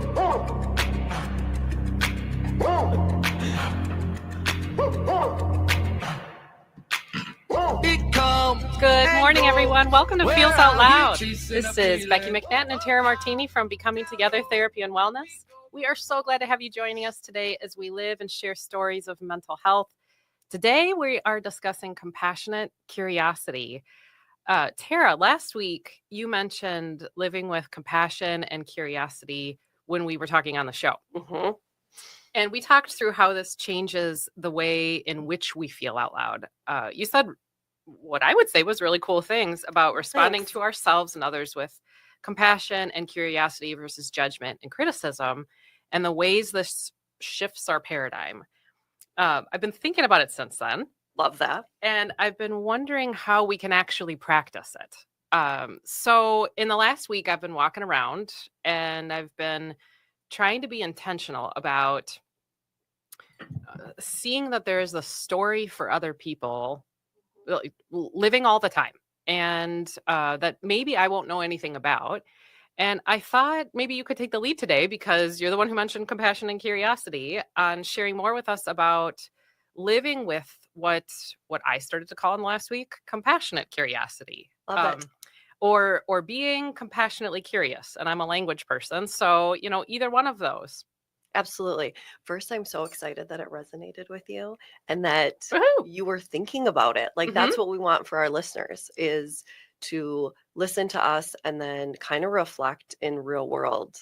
Good morning, everyone. Welcome to Feels Out Loud. This is Becky McNattin and Tara Martini from Becoming Together Therapy and Wellness. We are so glad to have you joining us today as we live and share stories of mental health. Today, we are discussing compassionate curiosity. Tara, last week, you mentioned living with compassion and curiosity when we were talking on the show. Mm-hmm. And we talked through how this changes the way in which we feel out loud. You said what I would say was really cool things about responding to ourselves and others with compassion and curiosity versus judgment and criticism, and the ways this shifts our paradigm. I've been thinking about it since then. Love that. And I've been wondering how we can actually practice it. So in the last week, I've been walking around and I've been trying to be intentional about seeing that there is a story for other people living all the time, and that maybe I won't know anything about. And I thought maybe you could take the lead today, because you're the one who mentioned compassion and curiosity, on sharing more with us about living with what I started to call in the last week compassionate curiosity. Love it. Or being compassionately curious. And I'm a language person, so either one of those. Absolutely. First, I'm so excited that it resonated with you and that Woohoo! you were thinking about it. Like, that's what we want for our listeners, is to listen to us and then kind of reflect in real world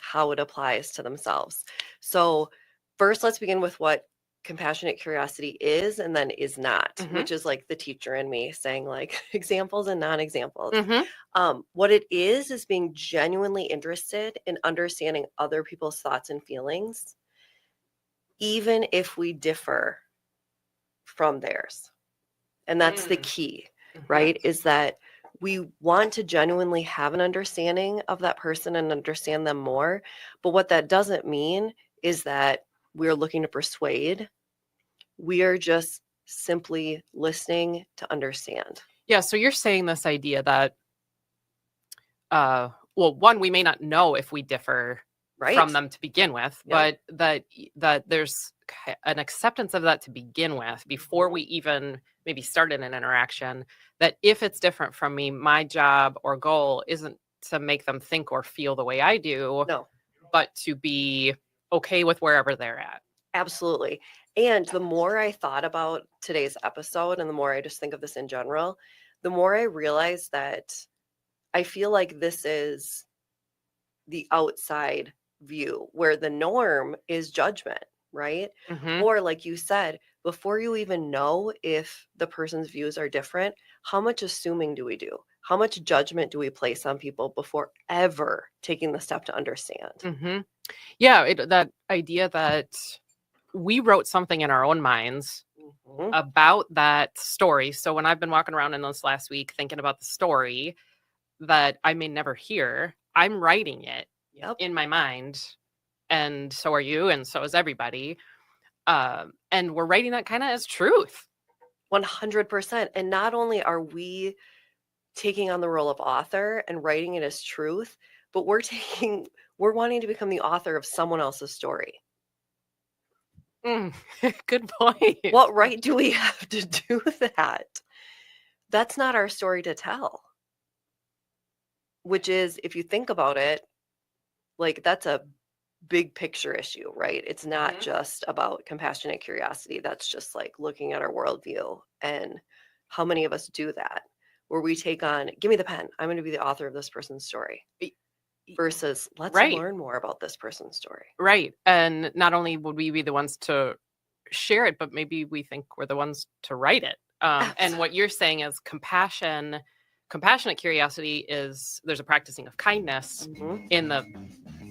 how it applies to themselves. So first, let's begin with what compassionate curiosity is and then is not, which is like the teacher in me saying like examples and non-examples. What it is being genuinely interested in understanding other people's thoughts and feelings, even if we differ from theirs. And that's the key, right? Is that we want to genuinely have an understanding of that person and understand them more. But what that doesn't mean is that we're looking to persuade. We are just simply listening to understand. Yeah. So you're saying this idea that, one, we may not know if we differ from them to begin with, but that there's an acceptance of that to begin with before we even maybe start in an interaction, that if it's different from me, my job or goal isn't to make them think or feel the way I do, but to be okay with wherever they're at. Absolutely. And the more I thought about today's episode and the more I just think of this in general, the more I realize that I feel like this is the outside view where the norm is judgment, right? Or like you said, before you even know if the person's views are different, how much assuming do we do? How much judgment do we place on people before ever taking the step to understand? Yeah, that idea that we wrote something in our own minds about that story. So when I've been walking around in this last week thinking about the story that I may never hear, I'm writing it in my mind. And so are you, and so is everybody. And we're writing that kind of as truth. 100%. And not only are we taking on the role of author and writing it as truth, but we're wanting to become the author of someone else's story. Good point. What right do we have to do that? That's not our story to tell. Which is, if you think about it, like, that's a big picture issue, right? It's not just about compassionate curiosity. That's just like looking at our worldview. And how many of us do that? Where we take on, give me the pen, I'm going to be the author of this person's story. Versus, let's learn more about this person's story. Right. And not only would we be the ones to share it, but maybe we think we're the ones to write it. And what you're saying is compassionate curiosity is, there's a practicing of kindness in the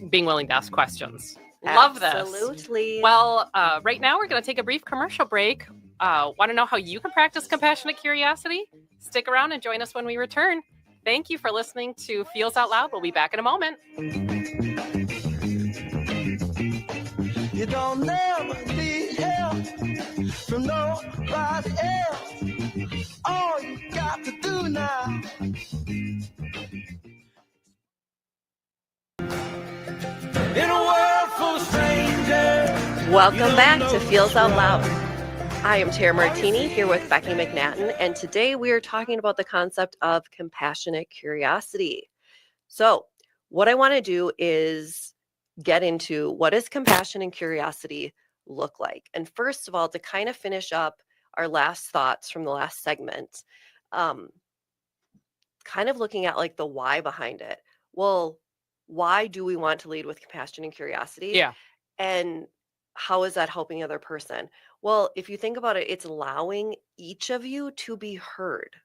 being willing to ask questions. Love this. Absolutely. Well, right now we're going to take a brief commercial break. Want to know how you can practice compassionate curiosity? Stick around and join us when we return. Thank you for listening to Feels Out Loud. We'll be back in a moment. You don't never need help from nobody else. All you got to do now. Welcome back to Feels Out Loud. I am Tara Martini here with Becky McNattin, and today we are talking about the concept of compassionate curiosity. So, what I want to do is get into what does compassion and curiosity look like. And first of all, to kind of finish up our last thoughts from the last segment, kind of looking at like the why behind it. Well, why do we want to lead with compassion and curiosity? Yeah. And how is that helping the other person? Well, if you think about it, it's allowing each of you to be heard.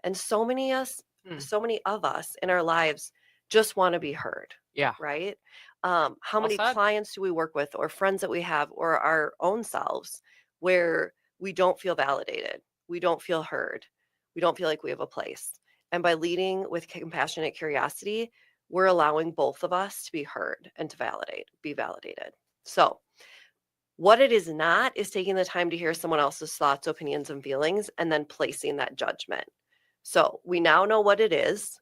And so many of us in our lives just want to be heard. Yeah. Right? How Well many said. clients do we work with, or friends that we have, or our own selves, where we don't feel validated, we don't feel heard, we don't feel like we have a place. And by leading with compassionate curiosity, we're allowing both of us to be heard and to be validated. So, what it is not is taking the time to hear someone else's thoughts, opinions, and feelings and then placing that judgment. So we now know what it is.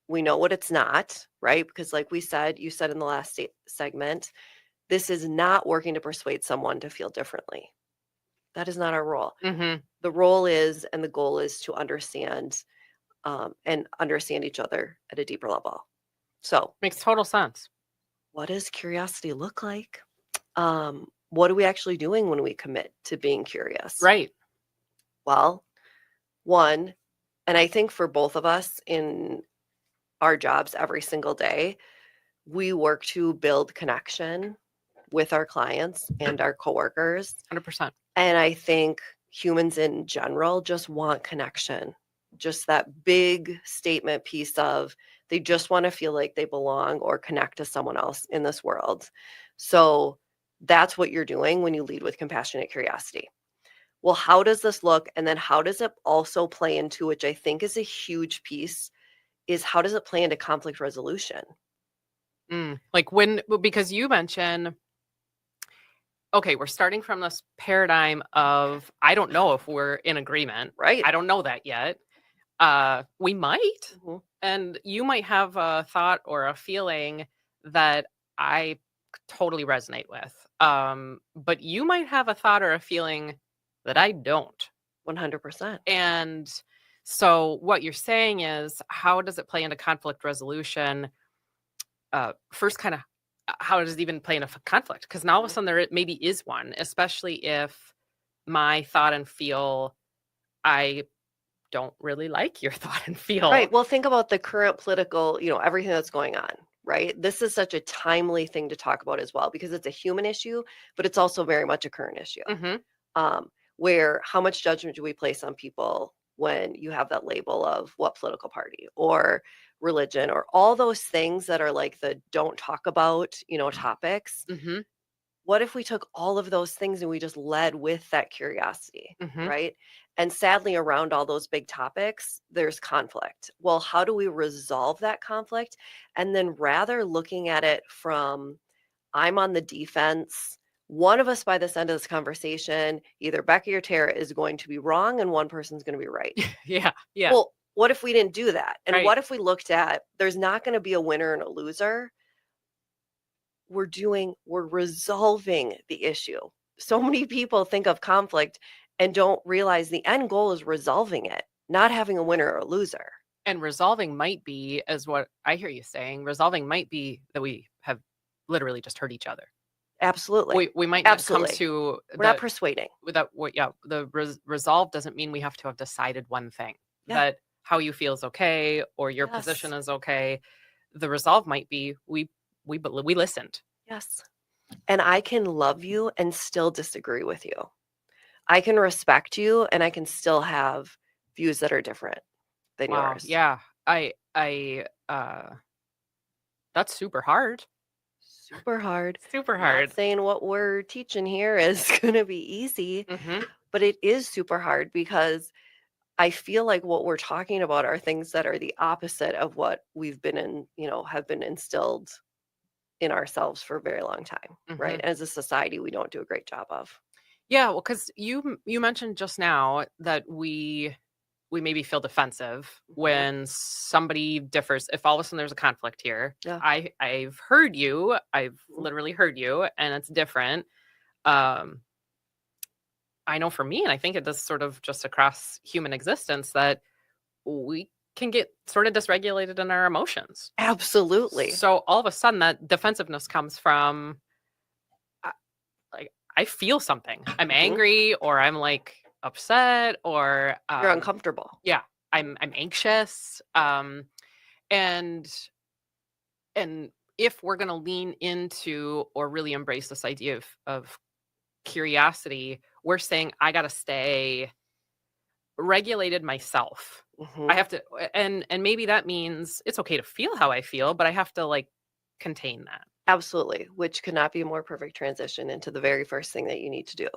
We know what it's not, right? Because like we said, you said in the last segment, this is not working to persuade someone to feel differently. That is not our role. Mm-hmm. The role is, and the goal is to understand and understand each other at a deeper level. So Makes total sense. what does curiosity look like? What are we actually doing when we commit to being curious? Right. Well, one, and I think for both of us in our jobs every single day, we work to build connection with our clients and our coworkers. 100%. And I think humans in general just want connection. Just that big statement piece of they just want to feel like they belong or connect to someone else in this world. So that's what you're doing when you lead with compassionate curiosity. Well, how does this look? And then how does it also play into, which I think is a huge piece, is how does it play into conflict resolution? Like because you mentioned, okay, we're starting from this paradigm of, I don't know if we're in agreement. Right. I don't know that yet. We might, and you might have a thought or a feeling that I totally resonate with. But you might have a thought or a feeling that I don't. 100%. And so what you're saying is, how does it play into conflict resolution? First, kind of, how does it even play into conflict? Because now all of a sudden there maybe is one, especially if my thought and feel, I don't really like your thought and feel. Right. Well, think about the current political, everything that's going on, right? This is such a timely thing to talk about as well, because it's a human issue, but it's also very much a current issue. Where how much judgment do we place on people when you have that label of what political party or religion or all those things that are like the don't talk about, topics. What if we took all of those things and we just led with that curiosity, right? And sadly, around all those big topics, there's conflict. Well, how do we resolve that conflict? And then rather looking at it from, I'm on the defense, one of us by this end of this conversation, either Becky or Tara, is going to be wrong and one person's going to be right. Yeah. Well, what if we didn't do that? And Right. what if we looked at, there's not going to be a winner and a loser. We're resolving the issue. So many people think of conflict and don't realize the end goal is resolving it, not having a winner or a loser. And resolving might be, as what I hear you saying, resolving might be that we have literally just hurt each other. Absolutely. We might not come to. We're not persuading. The resolve doesn't mean we have to have decided one thing. Yeah. That how you feel is okay, or your position is okay. The resolve might be we listened. Yes. And I can love you and still disagree with you. I can respect you and I can still have views that are different than yours. Yeah. That's super hard. Super hard. Super I'm hard. not saying what we're teaching here is going to be easy, but it is super hard because I feel like what we're talking about are things that are the opposite of what we've been in, have been instilled in ourselves for a very long time, right? As a society, we don't do a great job of. Yeah, well, because you mentioned just now that we maybe feel defensive when somebody differs. If all of a sudden there's a conflict here, Yeah. I've heard you, I've literally heard you, and it's different. I know for me, and I think it does sort of just across human existence, that we can get sort of dysregulated in our emotions. Absolutely. So all of a sudden that defensiveness comes from, like, I feel something. I'm angry, or I'm like upset, or you're uncomfortable. Yeah, I'm anxious. And if we're going to lean into or really embrace this idea of curiosity, we're saying I got to stay regulated myself. I have to, and maybe that means it's okay to feel how I feel, but I have to like contain that. Absolutely, which could not be a more perfect transition into the very first thing that you need to do,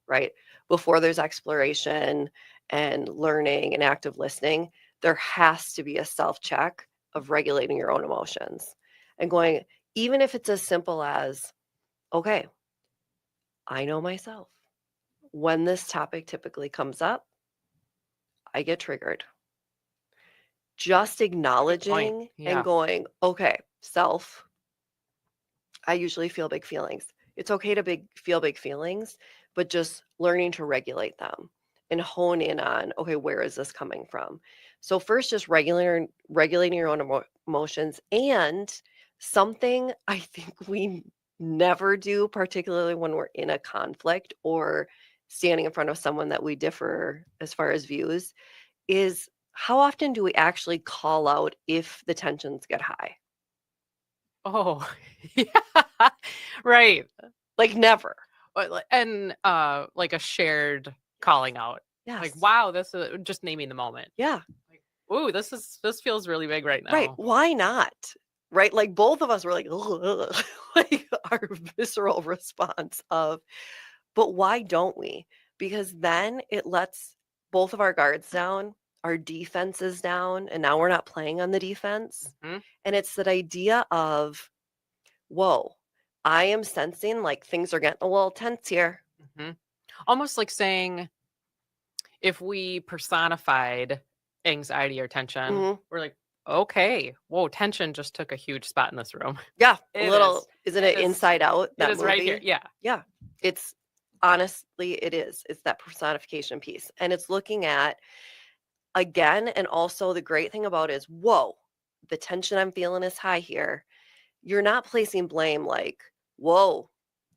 right? Before there's exploration and learning and active listening, there has to be a self-check of regulating your own emotions and going, even if it's as simple as, okay, I know myself. When this topic typically comes up, I get triggered. Just acknowledging and going, okay, self, I usually feel big feelings. It's okay to feel big feelings, but just learning to regulate them and hone in on, okay, where is this coming from? So first, just regulating your own emotions, and something I think we never do, particularly when we're in a conflict or standing in front of someone that we differ as far as views, is how often do we actually call out if the tensions get high? Oh, yeah, right. Like never. And like a shared calling out. Yes. Like, wow, this is just naming the moment. Yeah. Like, ooh, this feels really big right now. Right. Why not? Right. Like both of us were like, like our visceral response of, but why don't we? Because then it lets both of our guards down, our defense is down, and now we're not playing on the defense. And it's that idea of, whoa, I am sensing like things are getting a little tense here. Almost like saying, if we personified anxiety or tension, we're like, okay, whoa, tension just took a huge spot in this room. Yeah, isn't it Inside Out? That movie? Right here. Yeah. Yeah. It's honestly, it is. It's that personification piece. And it's looking at, again, and also the great thing about it is, whoa, the tension I'm feeling is high here. You're not placing blame like, whoa,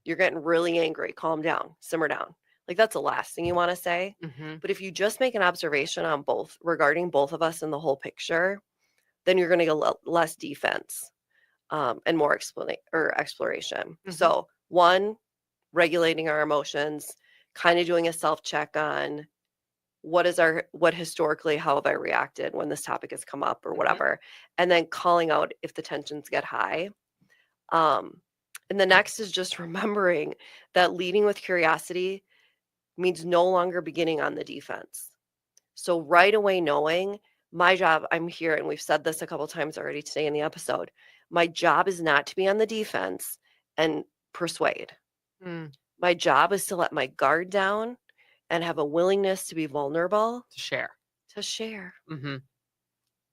you're getting really angry. Calm down, simmer down. Like that's the last thing you want to say. But if you just make an observation on both, regarding both of us in the whole picture, then you're going to get less defense and more exploration. So one, regulating our emotions, kind of doing a self-check on what historically, how have I reacted when this topic has come up or whatever, and then calling out if the tensions get high. And the next is just remembering that leading with curiosity means no longer beginning on the defense. So right away knowing my job, I'm here, and we've said this a couple times already today in the episode, my job is not to be on the defense and persuade. My job is to let my guard down and have a willingness to be vulnerable. To share.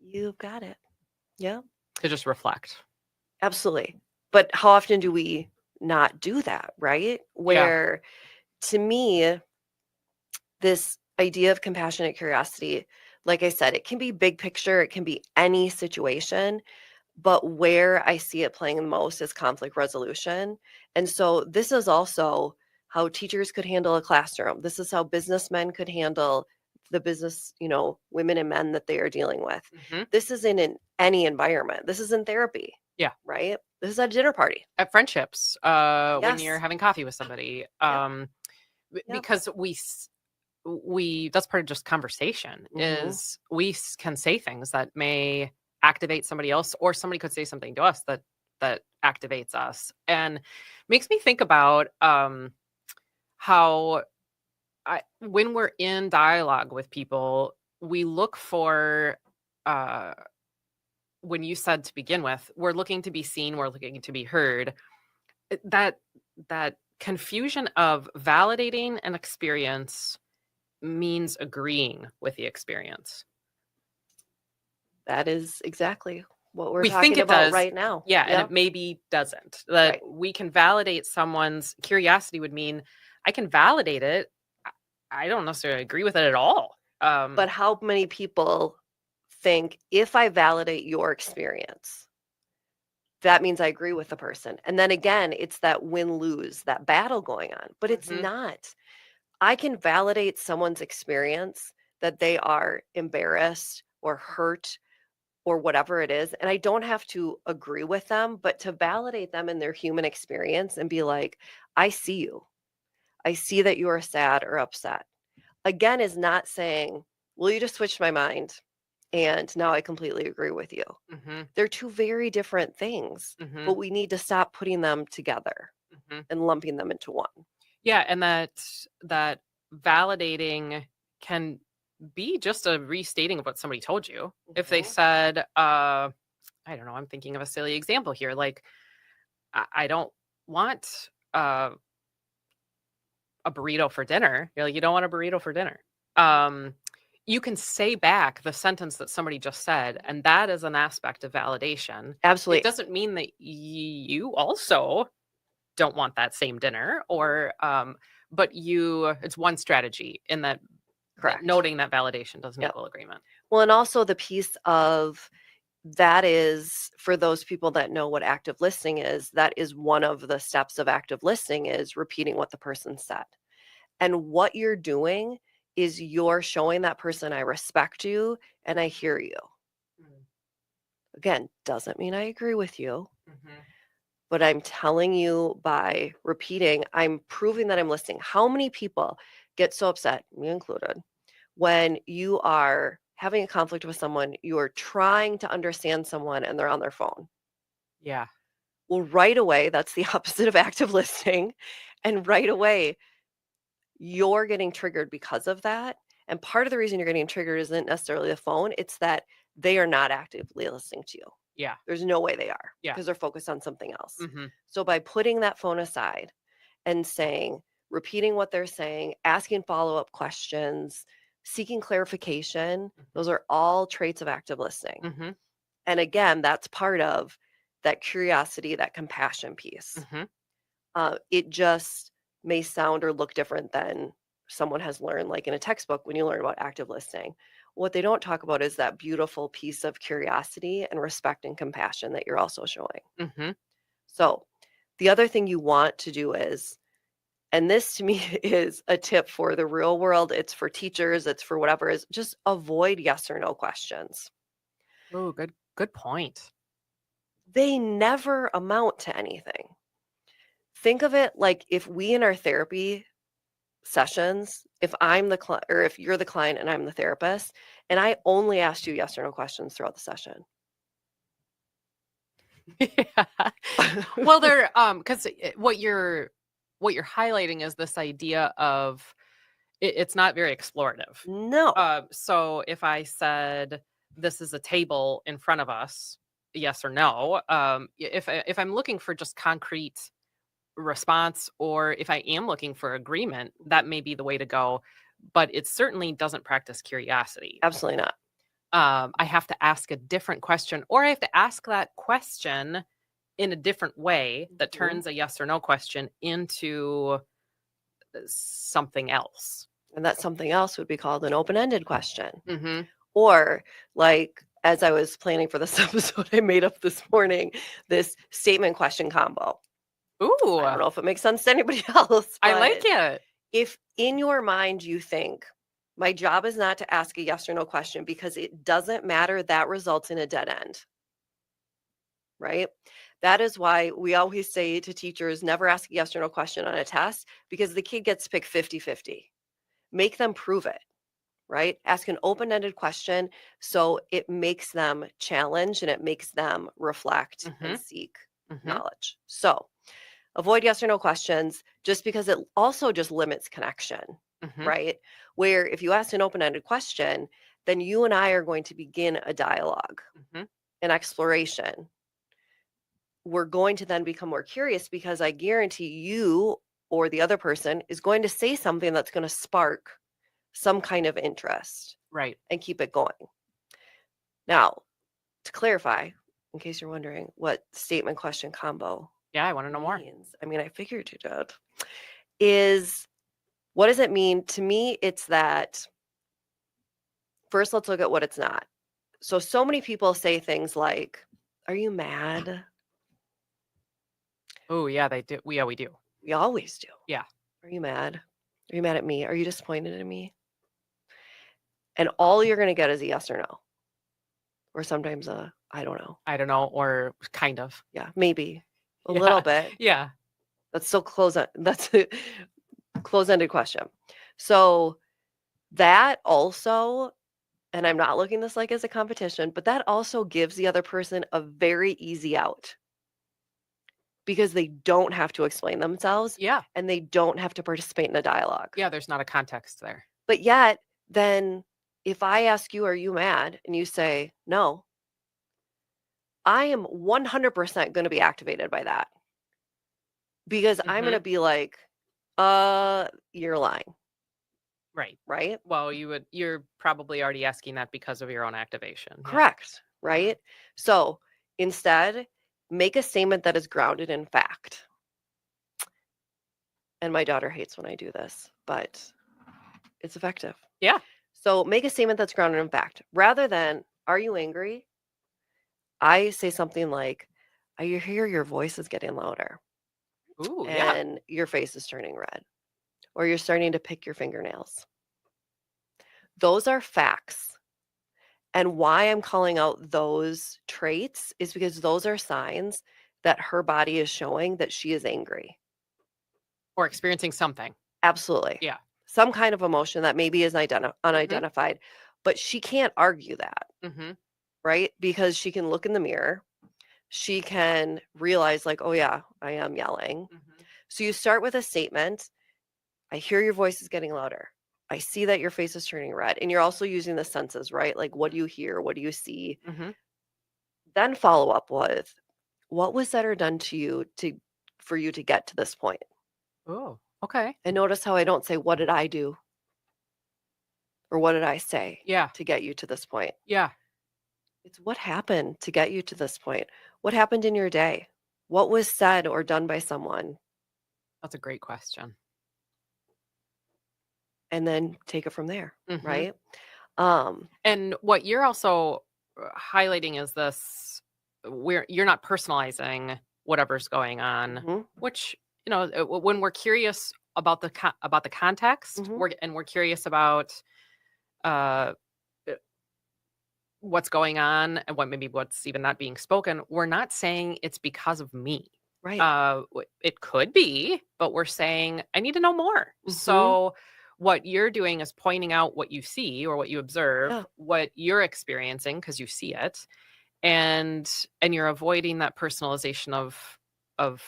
You've got it. Yeah. To just reflect. Absolutely. But how often do we not do that, right? Where, to me, this idea of compassionate curiosity, like I said, it can be big picture, it can be any situation, but where I see it playing the most is conflict resolution. And so this is also how teachers could handle a classroom. This is how businessmen could handle the business, women and men that they are dealing with. This is in any environment. This is in therapy. Yeah. Right? This is at a dinner party. At friendships, when you're having coffee with somebody. Because we that's part of just conversation, is we can say things that may activate somebody else, or somebody could say something to us that activates us, and makes me think about how when we're in dialogue with people, we look for, when you said to begin with, we're looking to be seen, we're looking to be heard, that confusion of validating an experience means agreeing with the experience. That is exactly what we're We think talking it about does. right now. Yeah, and Yep. it maybe doesn't. That Right. we can validate someone's curiosity would mean I can validate it. I don't necessarily agree with it at all. But how many people think if I validate your experience, that means I agree with the person? And then again, it's that win-lose, that battle going on. But it's Mhm. not. I can validate someone's experience that they are embarrassed or hurt or whatever it is. And I don't have to agree with them, but to validate them in their human experience and be like, I see you. I see that you are sad or upset. Again, is not saying, well, you just switched my mind and now I completely agree with you. Mhm. They're two very different things, Mhm. but we need to stop putting them together Mhm. and lumping them into one. Yeah, and that validating can be just a restating of what somebody told you. If they Mhm. said, I don't know, I'm thinking of a silly example here. Like, I don't want a burrito for dinner. You're like, you don't want a burrito for dinner. Um, you can say back the sentence that somebody just said, and that is an aspect of validation. It Absolutely. doesn't mean that you also don't want that same dinner, or but it's one strategy in that Correct. noting that validation doesn't Yep. equal agreement. Well, and also the piece of that is for those people that know what active listening is, that is one of the steps of active listening is repeating what the person said. And what you're doing is you're showing that person I respect you and I hear you. Again, doesn't mean I agree with you, Mm-hmm. but I'm telling you by repeating, I'm proving that I'm listening. How many people get so upset, me included, when you are having a conflict with someone, you are trying to understand someone and they're on their phone? Yeah. Well, right away, that's the opposite of active listening. And right away, you're getting triggered because of that. And part of the reason you're getting triggered isn't necessarily the phone, it's that they are not actively listening to you. Yeah. There's no way they are Yeah. because they're focused on something else. Mm-hmm. So by putting that phone aside and saying, repeating what they're saying, asking follow-up questions, seeking clarification, those are all traits of active listening. Mm-hmm. And again, that's part of that curiosity, that compassion piece. Mm-hmm. It just may sound or look different than someone has learned, like in a textbook when you learn about active listening. What they don't talk about is that beautiful piece of curiosity and respect and compassion that you're also showing. Mm-hmm. So, the other thing you want to do is, and this to me is a tip for the real world, it's for teachers, it's for whatever, is just avoid yes or no questions. Oh, good point. They never amount to anything. Think of it like if we in our therapy sessions, if I'm the client or if you're the client and I'm the therapist, and I only asked you yes or no questions throughout the session. Yeah. Well, they're because what you're highlighting is this idea of it's not very explorative. No. So if I said this is a table in front of us, yes or no, if I'm looking for just concrete response, or if I am looking for agreement, that may be the way to go. But it certainly doesn't practice curiosity. Absolutely not. I have to ask a different question, or I have to ask that question in a different way that Mhm. turns a yes or no question into something else. And that something else would be called an open-ended question. Mm-hmm. Or like as I was planning for this episode, I made up this morning this statement question combo. Ooh, I don't know if it makes sense to anybody else, I like but it. if in your mind you think, my job is not to ask a yes or no question because it doesn't matter, that results in a dead end, right? That is why we always say to teachers, never ask a yes or no question on a test because the kid gets to pick 50-50. Make them prove it, right? Ask an open-ended question so it makes them challenge and it makes them reflect Mm-hmm. and seek Mm-hmm. knowledge. So avoid yes or no questions just because it also just limits connection, Mm-hmm. right? Where if you ask an open-ended question, then you and I are going to begin a dialogue, Mm-hmm. an exploration. We're going to then become more curious because I guarantee you or the other person is going to say something that's going to spark some kind of interest Right. and keep it going. Now, to clarify, in case you're wondering what statement question combo Yeah, I want to know more. means, I mean, I figured you did, is what does it mean? To me, it's that first, let's look at what it's not. So many people say things like, are you mad? Oh, yeah, they do. We do. We always do. Yeah. Are you mad? Are you mad at me? Are you disappointed in me? And all you're going to get is a yes or no. Or sometimes a, I don't know. I don't know, or kind of. Yeah, maybe a Yeah. little bit. Yeah. That's still that's a close-ended question. So that also, and I'm not looking this like as a competition, but that also gives the other person a very easy out because they don't have to explain themselves Yeah. and they don't have to participate in a dialogue. Yeah, there's not a context there. But yet, then if I ask you, are you mad? And you say, no, I am 100% going to be activated by that because I'm going to be like, you're lying. Right. Right? Well, you're probably already asking that because of your own activation. Yeah. Correct. Right? So instead, make a statement that is grounded in fact. And my daughter hates when I do this, but it's effective. Yeah. So make a statement that's grounded in fact. Rather than, are you angry? I say something like, I hear your voice is getting louder. Ooh, yeah. And your face is turning red. Or you're starting to pick your fingernails. Those are facts. And why I'm calling out those traits is because those are signs that her body is showing that she is angry. Or experiencing something. Absolutely. Yeah. Some kind of emotion that maybe is unidentified, but she can't argue that, right? Because she can look in the mirror. She can realize like, oh yeah, I am yelling. So you start with a statement. I hear your voice is getting louder. I see that your face is turning red. And you're also using the senses, right? Like, what do you hear? What do you see? Then follow up with, what was said or done to you for you to get to this point? Oh, okay. And notice how I don't say, what did I do? Or what did I say to get you to this point? Yeah. It's what happened to get you to this point? What happened in your day? What was said or done by someone? That's a great question. And then take it from there, right? And what you're also highlighting is this, you're not personalizing whatever's going on, which, when we're curious about the context, we're curious about what's going on and what's even not being spoken, we're not saying it's because of me. Right. It could be, but we're saying, I need to know more. So what you're doing is pointing out what you see or what you observe, what you're experiencing because you see it, and you're avoiding that personalization of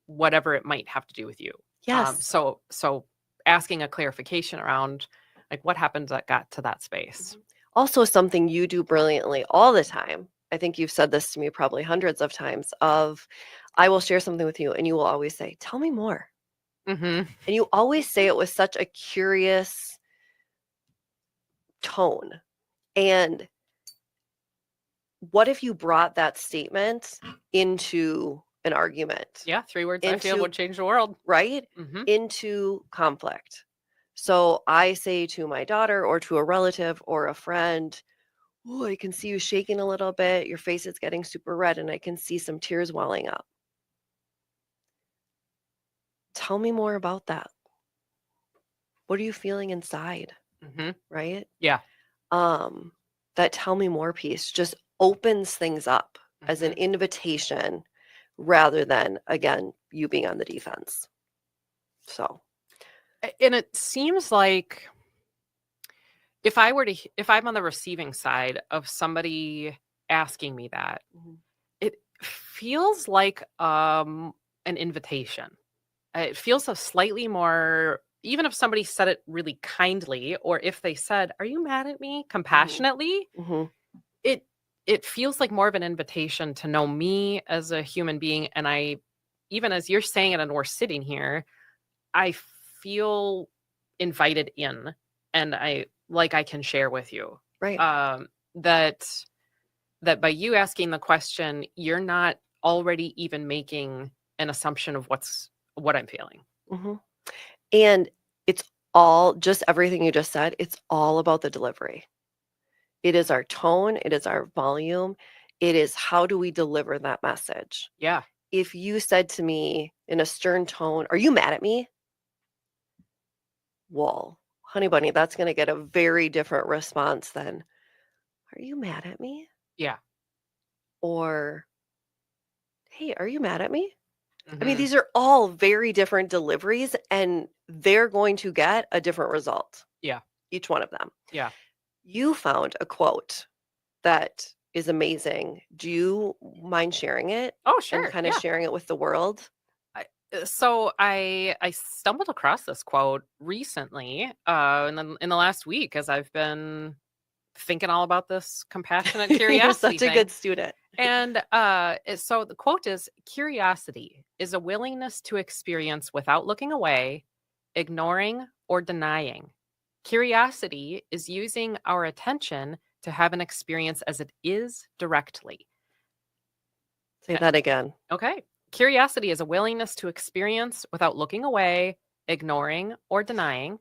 whatever it might have to do with you. Yes. So asking a clarification around like what happened that got to that space. Also, something you do brilliantly all the time. I think you've said this to me probably hundreds of times of, I will share something with you and you will always say, tell me more. And you always say it with such a curious tone. And what if you brought that statement into an argument? Yeah, 3 words I feel would change the world. Right? Into conflict. So I say to my daughter or to a relative or a friend, oh, I can see you shaking a little bit. Your face is getting super red and I can see some tears welling up. Tell me more about that. What are you feeling inside? Right? Yeah. That tell me more piece just opens things up as an invitation rather than, again, you being on the defense. So. And it seems like if I'm on the receiving side of somebody asking me that, it feels like an invitation. It feels a slightly more, even if somebody said it really kindly, or if they said, are you mad at me compassionately? It feels like more of an invitation to know me as a human being. And even as you're saying it and we're sitting here, I feel invited in and I can share with you. Right. That by you asking the question, you're not already even making an assumption of what I'm feeling. hmm And it's all just everything you just said. It's all about the delivery. It is our tone. It is our volume. It is how do we deliver that message? Yeah. If you said to me in a stern tone, "Are you mad at me?" Well, honey bunny, that's going to get a very different response than, "Are you mad at me?" Yeah. Or, "Hey, are you mad at me?" I mean, hmm these are all very different deliveries, and they're going to get a different result, Yeah. each one of them. Yeah. You found a quote that is amazing. Do you mind sharing it Oh, and sure. kind of Yeah. sharing it with the world? So I stumbled across this quote recently, in the last week, as I've been thinking all about this compassionate You're curiosity such a thing. good student. And so the quote is: curiosity is a willingness to experience without looking away, ignoring, or denying. Curiosity is using our attention to have an experience as it is directly. Say that again. Okay. Curiosity is a willingness to experience without looking away, ignoring, or denying.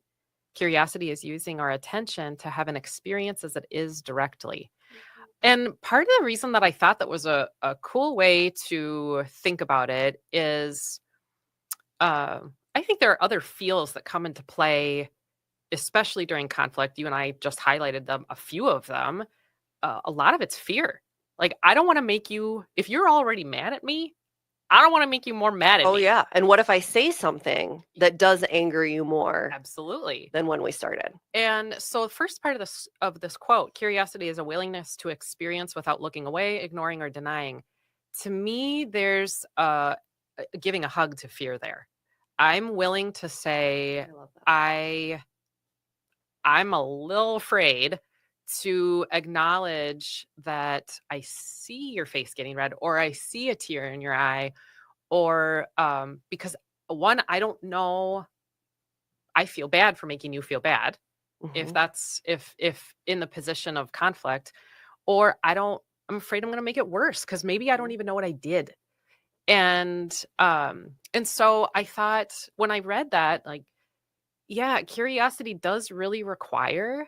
Curiosity is using our attention to have an experience as it is directly. And part of the reason that I thought that was a cool way to think about it is I think there are other feels that come into play, especially during conflict. You and I just highlighted them, a few of them. A lot of it's fear. Like, I don't want to make you, if you're already mad at me, I don't want to make you more mad at Oh, me. yeah. And what if I say something that does anger you more Absolutely. than when we started? And so the first part of this quote, curiosity is a willingness to experience without looking away, ignoring, or denying. To me, there's giving a hug to fear there. I'm willing to say I love that. I'm a little afraid to acknowledge that I see your face getting red, or I see a tear in your eye, or because one, I don't know, I feel bad for making you feel bad if Mhm. that's if in the position of conflict, or I'm afraid I'm going to make it worse because maybe I don't Mhm. even know what I did. And so I thought, when I read that, like, yeah, curiosity does really require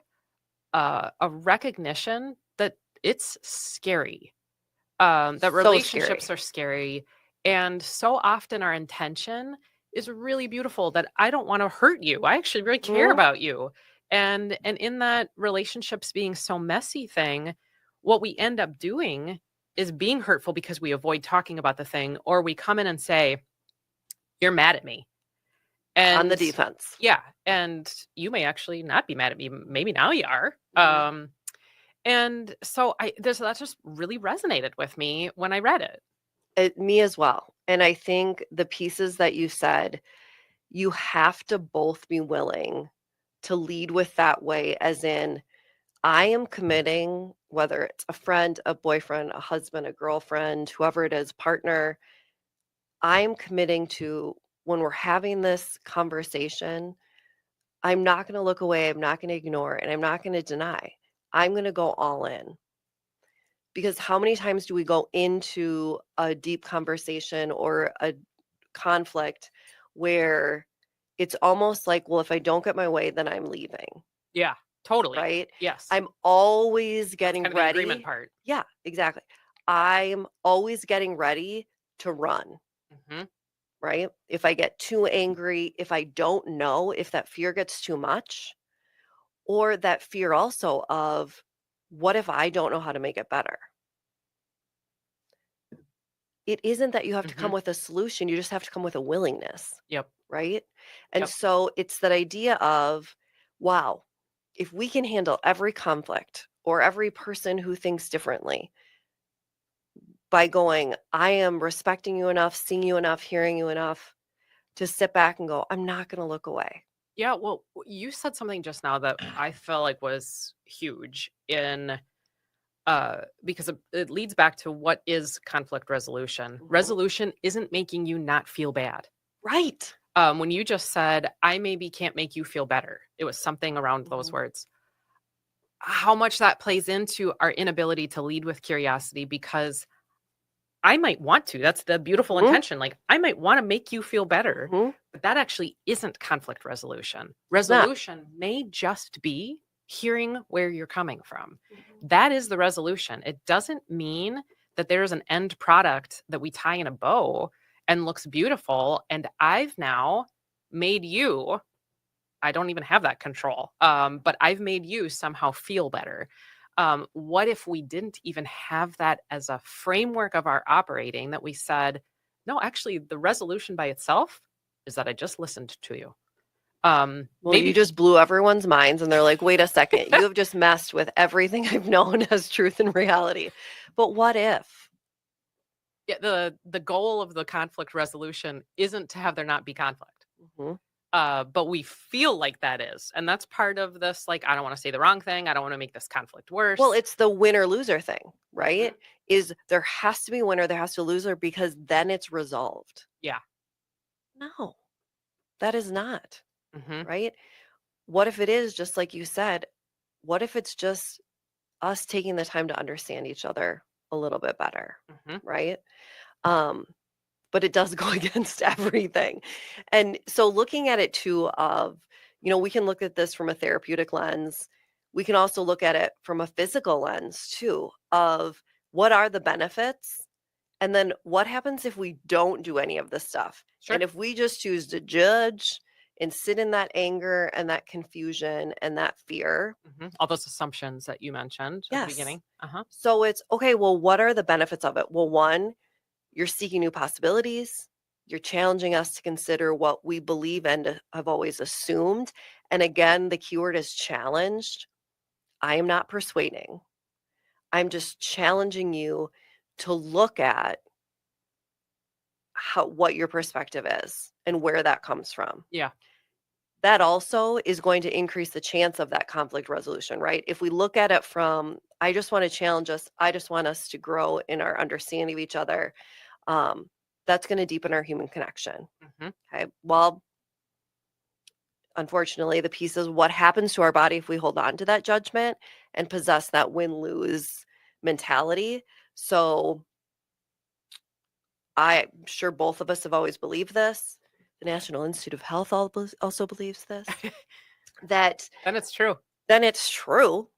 a recognition that it's scary, that So scary. relationships are scary, and so often our intention is really beautiful, that I don't want to hurt you. I actually really care Mhm. about you. And in that relationships being so messy thing, what we end up doing is being hurtful because we avoid talking about the thing, or we come in and say, "You're mad at me." On the And defense. yeah, and you may actually not be mad at me. Maybe now you are. Mhm. And so that just really resonated with me when I read it. Me as well. And I think the pieces that you said, you have to both be willing to lead with that way, as in, I am committing, whether it's a friend, a boyfriend, a husband, a girlfriend, whoever it is, partner, I'm committing to, when we're having this conversation, I'm not going to look away, I'm not going to ignore, and I'm not going to deny. I'm going to go all in. Because how many times do we go into a deep conversation or a conflict where it's almost like, well, if I don't get my way, then I'm leaving, Yeah, totally. right? Yes. I'm always That's getting kind of the agreement ready. part. Yeah, exactly. I'm always getting ready to run, hmm right? If I get too angry, if I don't know, if that fear gets too much, or that fear also of, what if I don't know how to make it better? It isn't that you have to hmm come with a solution, you just have to come with a willingness, Yep. right? And Yep. so it's that idea of, wow, if we can handle every conflict or every person who thinks differently by going, I am respecting you enough, seeing you enough, hearing you enough to sit back and go, I'm not going to look away. Yeah. Well, you said something just now that I felt like was huge in because it leads back to what is conflict resolution. Mhm. Resolution isn't making you not feel bad. Right. When you just said, I maybe can't make you feel better, it was something around those words. How much that plays into our inability to lead with curiosity, because I might want to. That's the beautiful intention. Like, I might want to make you feel better, but that actually isn't conflict resolution. Resolution may just be hearing where you're coming from. That is the resolution. It doesn't mean that there is an end product that we tie in a bow and looks beautiful. And I've now made you, I don't even have that control, but I've made you somehow feel better. What if we didn't even have that as a framework of our operating, that we said, no, actually, the resolution by itself is that I just listened to you. Well, maybe you just blew everyone's minds and they're like, wait a second, you have just messed with everything I've known as truth and reality. But what if? Yeah, the goal of the conflict resolution isn't to have there not be conflict. But we feel like that is. And that's part of this, like, I don't want to say the wrong thing. I don't want to make this conflict worse. Well, it's the winner loser thing, right? Is there has to be a winner, there has to be a loser, because then it's resolved. Yeah. No, that is not. Right? What if it is just like you said? What if it's just us taking the time to understand each other a little bit better? Right? But it does go against everything. And so looking at it too of, we can look at this from a therapeutic lens. We can also look at it from a physical lens too of what are the benefits, and then what happens if we don't do any of this stuff. And if we just choose to judge and sit in that anger and that confusion and that fear. All those assumptions that you mentioned at the beginning. So it's, okay, well, what are the benefits of it? Well, one, you're seeking new possibilities. You're challenging us to consider what we believe and have always assumed. And again, the keyword is challenged. I am not persuading. I'm just challenging you to look at what your perspective is and where that comes from. Yeah. That also is going to increase the chance of that conflict resolution, right? If we look at it from, I just want to challenge us, I just want us to grow in our understanding of each other, that's going to deepen our human connection. Okay. Well, unfortunately, the piece is what happens to our body if we hold on to that judgment and possess that win-lose mentality. So I'm sure both of us have always believed this. The National Institute of Health also believes this. That then it's true.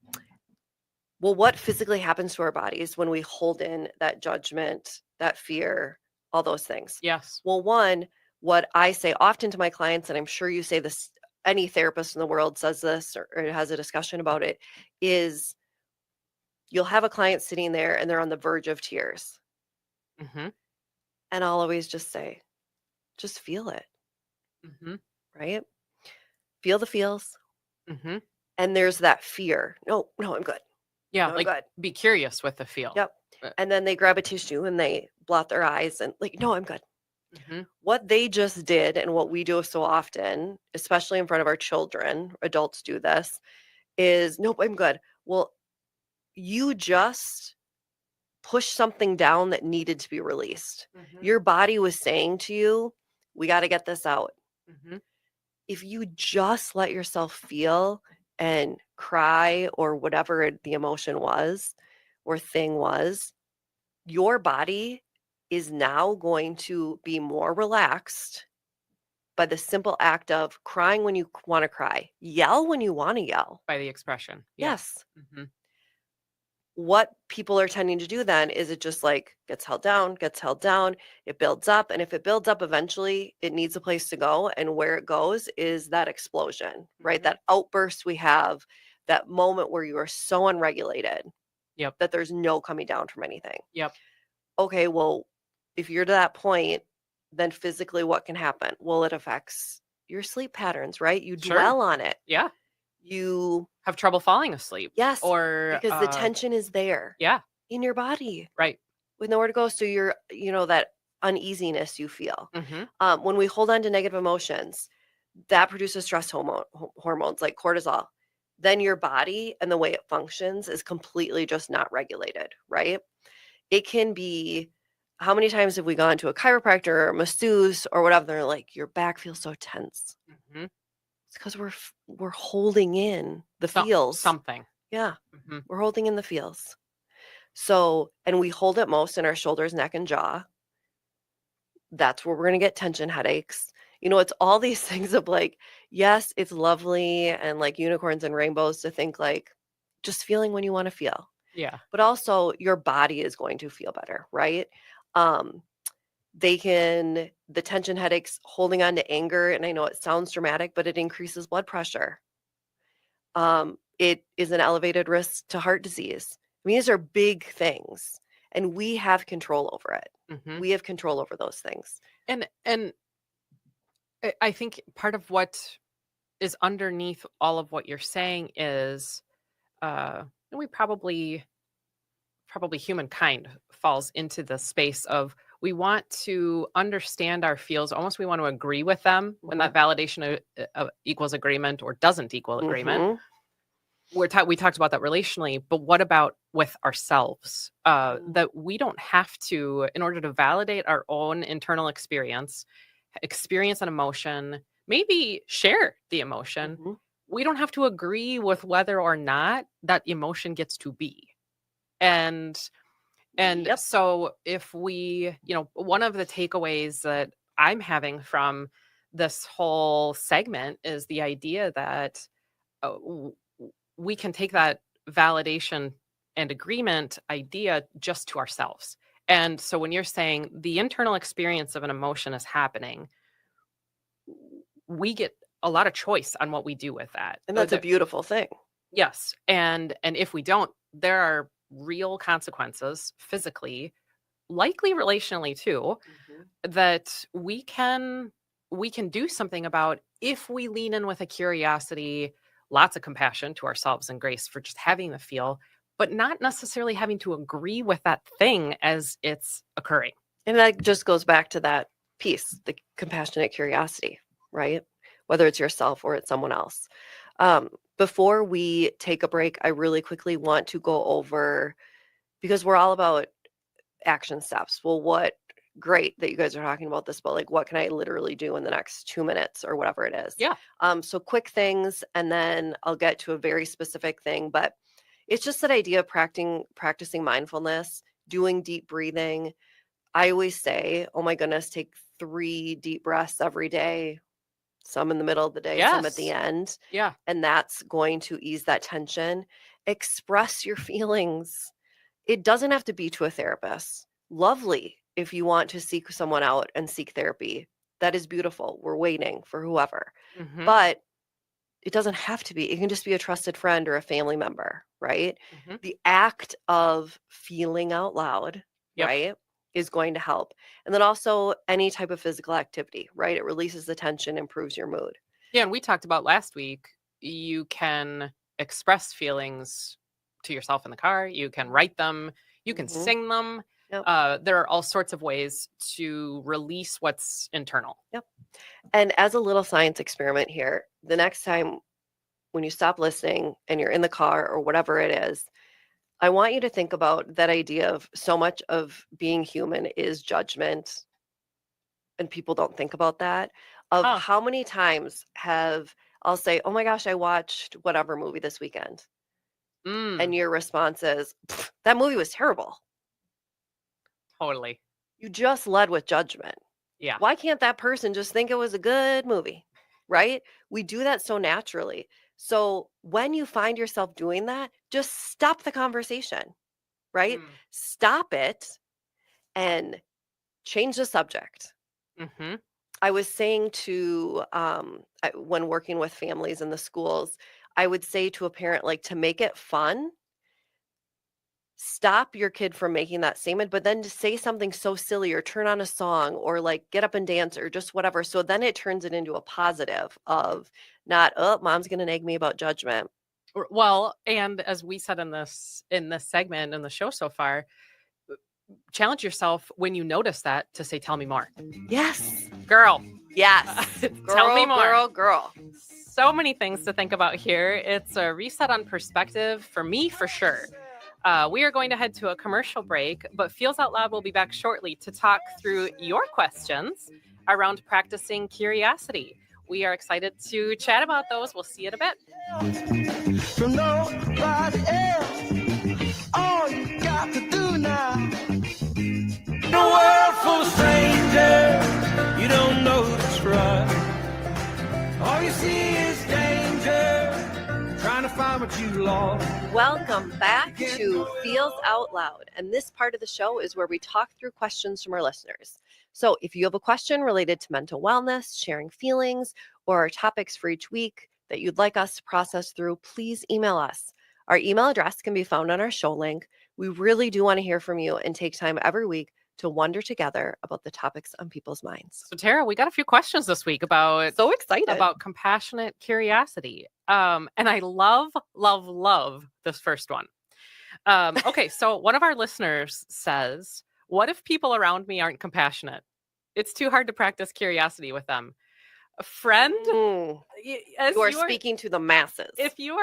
Well, what physically happens to our bodies when we hold in that judgment, that fear, all those things? Yes. Well, one, what I say often to my clients, and I'm sure you say this, any therapist in the world says this or has a discussion about it, is you'll have a client sitting there and they're on the verge of tears. And I'll always just say, just feel it. Right? Feel the feels. And there's that fear. No, I'm good. Yeah, no, like I'm good. Be curious with the feel. Yep. And then they grab a tissue and they blot their eyes and like, no, I'm good. What they just did, and what we do so often, especially in front of our children, adults do this, is, nope, I'm good. Well, you just push something down that needed to be released. Your body was saying to you, we got to get this out. If you just let yourself feel and cry or whatever the emotion was or thing was, your body is now going to be more relaxed by the simple act of crying when you want to cry, yell when you want to yell. By the expression. Yes. What people are tending to do then is it just like gets held down, it builds up. And if it builds up, eventually it needs a place to go. And where it goes is that explosion, right? That outburst we have, that moment where you are so unregulated that there's no coming down from anything. Okay, well, if you're to that point, then physically what can happen? Well, it affects your sleep patterns, right? You dwell on it. Yeah. You have trouble falling asleep. Yes. Or because the tension is there. Yeah. In your body. Right. With nowhere to go. So you're, that uneasiness you feel. When we hold on to negative emotions, that produces stress hormones like cortisol. Then your body and the way it functions is completely just not regulated, right? It can be how many times have we gone to a chiropractor or a masseuse or whatever? They're like, your back feels so tense. Mm-hmm. It's because we're holding in the feels. Something. Yeah, Mm-hmm. we're holding in the feels. So, and we hold it most in our shoulders, neck, and jaw. That's where we're going to get tension headaches. It's all these things of like, yes, it's lovely and like unicorns and rainbows to think like just feeling when you want to feel. Yeah. But also your body is going to feel better, right? The tension headaches, holding on to anger, and I know it sounds dramatic, but it increases blood pressure. It is an elevated risk to heart disease. I mean, these are big things, and we have control over it. Mm-hmm. We have control over those things. And I think part of what is underneath all of what you're saying is we probably humankind falls into the space of we want to understand our feels, almost we want to agree with them when that validation equals agreement or doesn't equal agreement. We talked about that relationally, but what about with ourselves? That we don't have to, in order to validate our own internal experience an emotion, maybe share the emotion. We don't have to agree with whether or not that emotion gets to be. And so if we, one of the takeaways that I'm having from this whole segment is the idea that we can take that validation and agreement idea just to ourselves. And so when you're saying the internal experience of an emotion is happening, we get a lot of choice on what we do with that. And that's a beautiful thing. Yes. And if we don't, there are real consequences physically, likely relationally too, that we can do something about if we lean in with a curiosity, lots of compassion to ourselves and grace for just having the feel, but not necessarily having to agree with that thing as it's occurring. And that just goes back to that piece, the compassionate curiosity, right? Whether it's yourself or it's someone else. Before we take a break, I really quickly want to go over, because we're all about action steps. Well, great that you guys are talking about this, but like, what can I literally do in the next 2 minutes or whatever it is? Yeah. So quick things, and then I'll get to a very specific thing, but it's just that idea of practicing mindfulness, doing deep breathing. I always say, oh my goodness, take 3 deep breaths every day, some in the middle of the day, some at the end. Yeah. And that's going to ease that tension. Express your feelings. It doesn't have to be to a therapist. Lovely if you want to seek someone out and seek therapy. That is beautiful. We're waiting for whoever. But it doesn't have to be. It can just be a trusted friend or a family member, right? The act of feeling out loud, right, is going to help. And then also any type of physical activity, right? It releases the tension, improves your mood. Yeah, and we talked about last week, you can express feelings to yourself in the car, you can write them, you can sing them. There are all sorts of ways to release what's internal. And as a little science experiment here, the next time when you stop listening and you're in the car or whatever it is, I want you to think about that idea of so much of being human is judgment. And people don't think about that. How many times I'll say, oh my gosh, I watched whatever movie this weekend. And your response is, that movie was terrible. Totally. You just led with judgment. Yeah. Why can't that person just think it was a good movie? Right? We do that so naturally. So when you find yourself doing that, just stop the conversation, right? Stop it and change the subject. I was saying to, when working with families in the schools, I would say to a parent, like, to make it fun, stop your kid from making that statement, but then to say something so silly or turn on a song or like get up and dance or just whatever. So then it turns it into a positive of not, oh, mom's going to nag me about judgment. Well, and as we said in this segment in the show so far, challenge yourself when you notice that to say, tell me more. Yes. Girl. Yes. Tell me more. Girl. So many things to think about here. It's a reset on perspective for me, for sure. We are going to head to a commercial break, but Feels Out Loud will be back shortly to talk through your questions around practicing curiosity. We are excited to chat about those. We'll see you in a bit. From nobody else, all you got to do now. In a world full of strangers, you don't know who to trust. All you see is danger, trying to find what you lost. Welcome back to Feels Out Loud. And this part of the show is where we talk through questions from our listeners. So if you have a question related to mental wellness, sharing feelings, or our topics for each week that you'd like us to process through, please email us. Our email address can be found on our show link. We really do want to hear from you and take time every week to wonder together about the topics on people's minds. So Tara, we got a few questions this week about So excited about compassionate curiosity. And I love this first one. Okay, so one of our listeners says, what if people around me aren't compassionate? It's too hard to practice curiosity with them. A friend, you are speaking to the masses. If you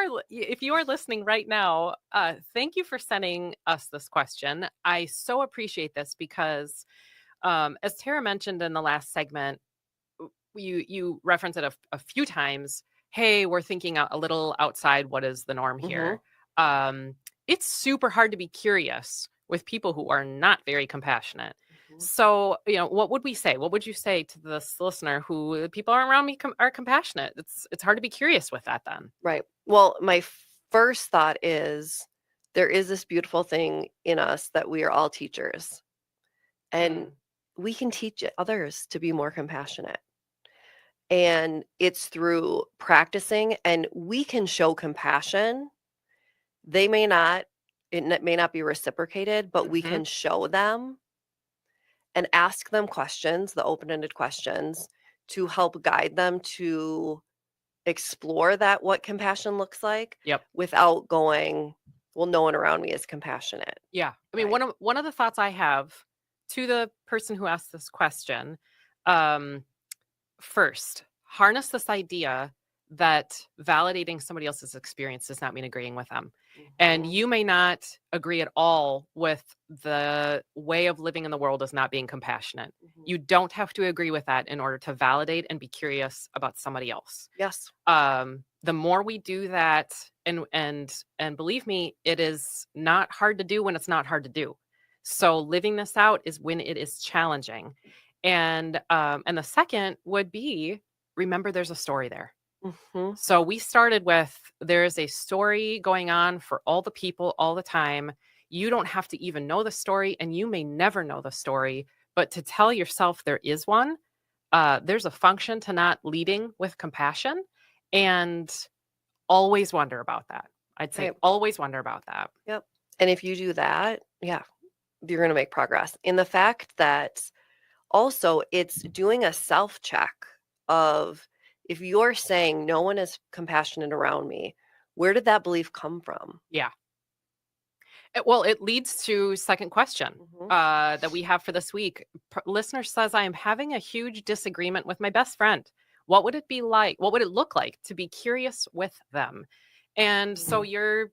are listening right now, thank you for sending us this question. I so appreciate this because, as Tara mentioned in the last segment, you referenced it a few times. Hey, we're thinking a little outside what is the norm here. It's super hard to be curious with people who are not very compassionate. So, what would we say? What would you say to this listener who people around me are compassionate? It's hard to be curious with that then. Right. Well, my first thought is there is this beautiful thing in us that we are all teachers, and we can teach others to be more compassionate. And it's through practicing, and we can show compassion. It may not be reciprocated, but we can show them and ask them questions, the open-ended questions, to help guide them to explore what compassion looks like. Yep. Without going, well, no one around me is compassionate. Yeah. I mean, right? one of the thoughts I have to the person who asked this question, first, harness this idea that validating somebody else's experience does not mean agreeing with them. And you may not agree at all with the way of living in the world as not being compassionate. You don't have to agree with that in order to validate and be curious about somebody else. Yes. The more we do that, and believe me, it is not hard to do when it's not hard to do. So living this out is when it is challenging. And the second would be, remember there's a story there. So we started with, there is a story going on for all the people all the time. You don't have to even know the story, and you may never know the story, but to tell yourself there is one, there's a function to not leading with compassion, and always wonder about that. I'd say always wonder about that. Yep. And if you do that, you're going to make progress. In the fact that also it's doing a self-check of, if you're saying no one is compassionate around me, where did that belief come from? Yeah. Well, it leads to second question that we have for this week. Listener says, I am having a huge disagreement with my best friend. What would it be like? What would it look like to be curious with them? And so you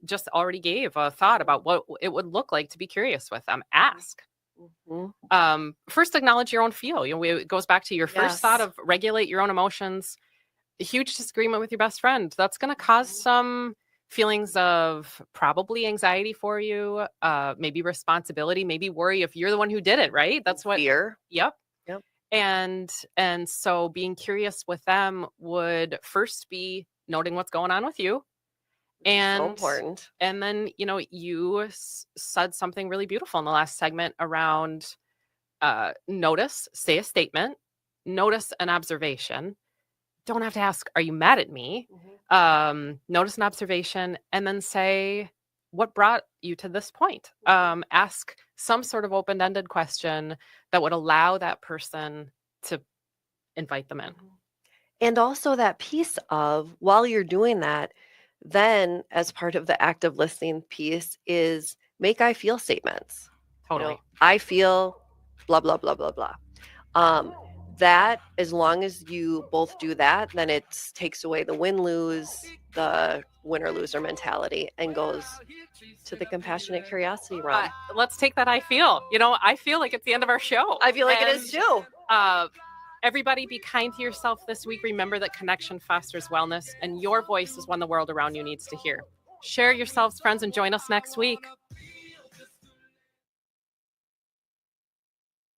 just already gave a thought about what it would look like to be curious with them. Ask. First, acknowledge your own feel. It goes back to your first thought of regulate your own emotions. A huge disagreement with your best friend, that's going to cause some feelings of probably anxiety for you, maybe responsibility, maybe worry if you're the one who did it, right? That's what fear. Yep. And so being curious with them would first be noting what's going on with you. And so important. And then, you said something really beautiful in the last segment around notice, say a statement, notice an observation. Don't have to ask, are you mad at me? Notice an observation, and then say, what brought you to this point? Ask some sort of open-ended question that would allow that person to invite them in. And also that piece of, while you're doing that, then as part of the active listening piece is make I feel statements. Totally. I feel blah, blah, blah, blah, blah. that, as long as you both do that, then it takes away the win-lose, the winner-loser mentality, and goes to the compassionate curiosity realm. Let's take that I feel. I feel like it's the end of our show. I feel like it is too. Everybody be kind to yourself this week. Remember that connection fosters wellness, and your voice is one the world around you needs to hear. Share yourselves, friends, and join us next week.